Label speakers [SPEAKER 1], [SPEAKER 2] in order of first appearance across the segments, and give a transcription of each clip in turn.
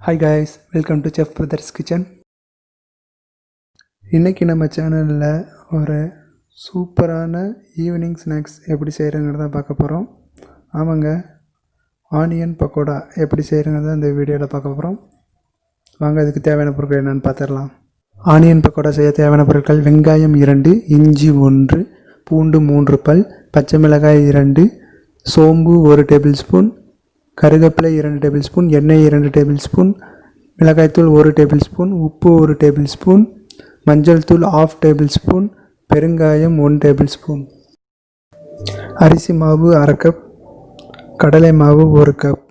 [SPEAKER 1] Hi guys, welcome to Chef Brothers Kitchen. இன்றைக்கி நம்ம சேனலில் ஒரு சூப்பரான ஈவினிங் ஸ்நாக்ஸ் எப்படி செய்கிறங்கிறத பார்க்க போகிறோம். ஆமாங்க, ஆனியன் பக்கோடா எப்படி செய்கிறங்கிறத இந்த வீடியோவில் பார்க்க போகிறோம். வாங்க, அதுக்கு தேவையான பொருட்கள் என்னென்னு பார்த்துடலாம். ஆனியன் பக்கோடா செய்ய தேவையான பொருட்கள்: வெங்காயம் 2, இஞ்சி 1, பூண்டு 3 பல், பச்சை மிளகாய் 2, சோம்பு 1 டேபிள் ஸ்பூன், கருவேப்பிலை 2 டேபிள் ஸ்பூன், எண்ணெய் 2 டேபிள் ஸ்பூன், மிளகாய்த்தூள் 1 டேபிள் ஸ்பூன், உப்பு 1 டேபிள் ஸ்பூன், மஞ்சள் தூள் 1/2 டேபிள் ஸ்பூன், பெருங்காயம் 1 டேபிள் ஸ்பூன், அரிசி மாவு 1/2 கப், கடலை மாவு 1 கப்.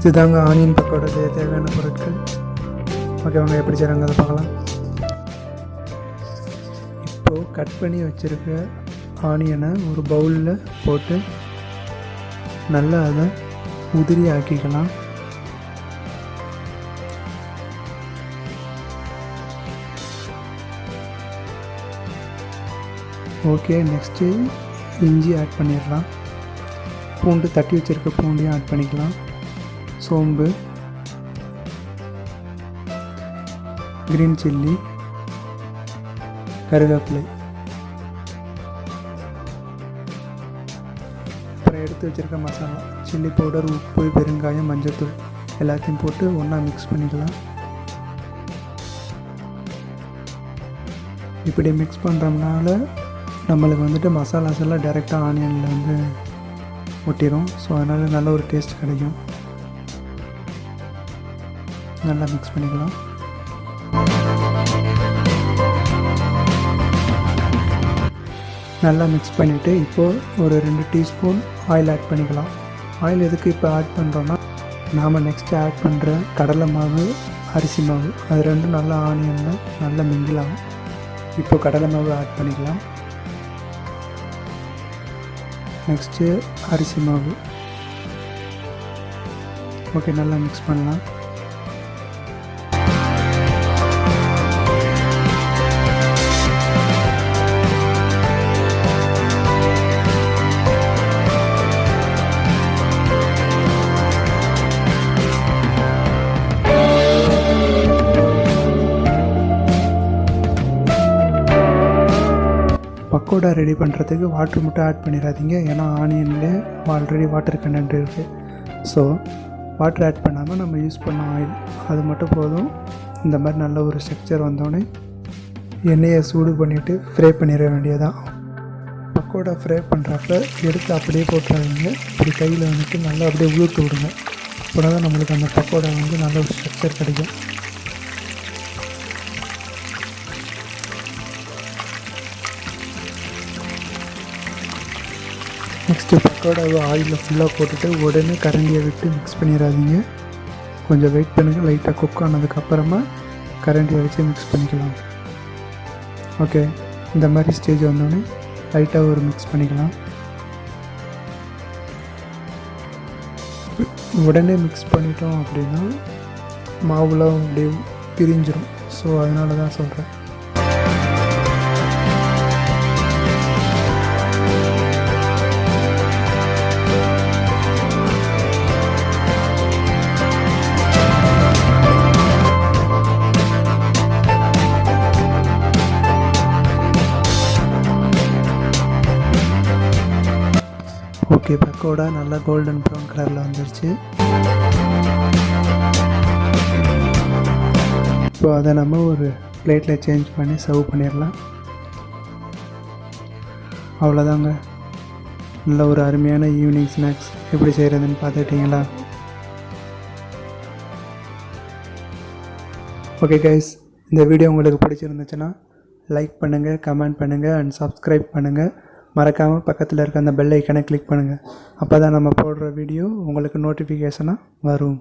[SPEAKER 1] இதுதாங்க ஆனியன் பக்கோடா செய்ய தேவையான பொருட்கள். ஓகே, வாங்க எப்படி செய்கிறாங்க அதை பார்க்கலாம். இப்போது கட் பண்ணி வச்சுருக்க ஆனியனை ஒரு பவுலில் போட்டு நல்லா அதை உதிரி ஆக்கிக்கலாம். ஓகே, நெக்ஸ்ட்டு இஞ்சி ஆட் பண்ணிடலாம். பூண்டு தட்டி வச்சுருக்க பூண்டையும் ஆட் பண்ணிக்கலாம். சோம்பு, கிரீன் சில்லி, கருவேப்பிலை, அப்புறம் எடுத்து வச்சுருக்க மசாலா, சில்லி பவுடர், உப்பு, பெருங்காயம், மஞ்சள்தூள் எல்லாத்தையும் போட்டு ஒன்றா மிக்ஸ் பண்ணிக்கலாம். இப்படி மிக்ஸ் பண்ணுறதுனால நம்மளுக்கு மசாலாஸ் எல்லாம் டைரெக்டாக ஆனியனில் ஒட்டிடும். ஸோ அதனால் நல்ல ஒரு டேஸ்ட் கிடைக்கும். நல்லா மிக்ஸ் பண்ணிக்கலாம். நல்லா மிக்ஸ் பண்ணிவிட்டு இப்போது ஒரு 2 டீஸ்பூன் ஆயில் ஆட் பண்ணிக்கலாம். ஆயில் எதுக்கு இப்போ ஆட் பண்ணுறோன்னா, நாம் நெக்ஸ்ட்டு ஆட் பண்ணுற கடலை மாவு, அரிசி மாவு அது ரெண்டும் நல்லா ஆனியனில் நல்லா மிங்கிலாம். இப்போ கடலை மாவு ஆட் பண்ணிக்கலாம். நெக்ஸ்ட்டு அரிசி மாவு. ஓகே, நல்லா மிக்ஸ் பண்ணலாம். பக்கோடா ரெடி பண்ணுறதுக்கு வாட்டர் மட்டும் ஆட் பண்ணிடாதீங்க. ஏன்னா ஆனியனில் ஆல்ரெடி வாட்டர் கண்டென்ட் இருக்குது. ஸோ வாட்டர் ஆட் பண்ணாமல் நம்ம யூஸ் பண்ண ஆயில் அது மட்டும் போதும். இந்த மாதிரி நல்ல ஒரு ஸ்ட்ரக்சர் வந்தோடனே எண்ணெயை சூடு பண்ணிவிட்டு ஃப்ரை பண்ணிட வேண்டியதான். பக்கோடா ஃப்ரை பண்ணுறப்ப எடுத்து அப்படியே போட்டுறாதீங்க. இப்படி கையில் நல்லா அப்படியே உளுத்து விடுங்க. அப்போ தான் நம்மளுக்கு அந்த பக்கோடா நல்ல ஒரு ஸ்ட்ரக்சர் கிடைக்கும். நெக்ஸ்ட்டு பக்கோடாவை ஆயிலில் ஃபுல்லாக போட்டுட்டு உடனே கரண்டியை விட்டு மிக்ஸ் பண்ணிடாதீங்க. கொஞ்சம் வெயிட் பண்ணுங்கள். லைட்டாக குக் ஆனதுக்கப்புறமா கரண்டியை வச்சு மிக்ஸ் பண்ணிக்கலாம். ஓகே, இந்த மாதிரி ஸ்டேஜ் வந்தோடனே லைட்டாக ஒரு மிக்ஸ் பண்ணிக்கலாம். உடனே மிக்ஸ் பண்ணிட்டோம் அப்படின்னா மாவுலாம் அப்படியே பிரிஞ்சிடும். ஸோ அதனால தான் சொல்கிறேன். ஓகே, பக்கோடா நல்லா கோல்டன் ப்ரௌன் கலரில் வந்துடுச்சு. இப்போ அதை நம்ம ஒரு பிளேட்டில் சேஞ்ச் பண்ணி சர்வ் பண்ணிடலாம். அவ்வளோதாங்க, நல்ல ஒரு அருமையான ஈவினிங் ஸ்நாக்ஸ் எப்படி செய்கிறதுன்னு பார்த்துக்கிட்டிங்களா? ஓகே கைஸ், இந்த வீடியோ உங்களுக்கு பிடிச்சிருந்துச்சுன்னா லைக் பண்ணுங்கள், கமெண்ட் பண்ணுங்கள் அண்ட் சப்ஸ்கிரைப் பண்ணுங்கள். மறக்காமல் பக்கத்தில் இருக்க அந்த பெல் ஐக்கனை கிளிக் பண்ணுங்கள். அப்போ தான் நம்ம போடுற வீடியோ உங்களுக்கு நோட்டிஃபிகேஷனாக வரும்.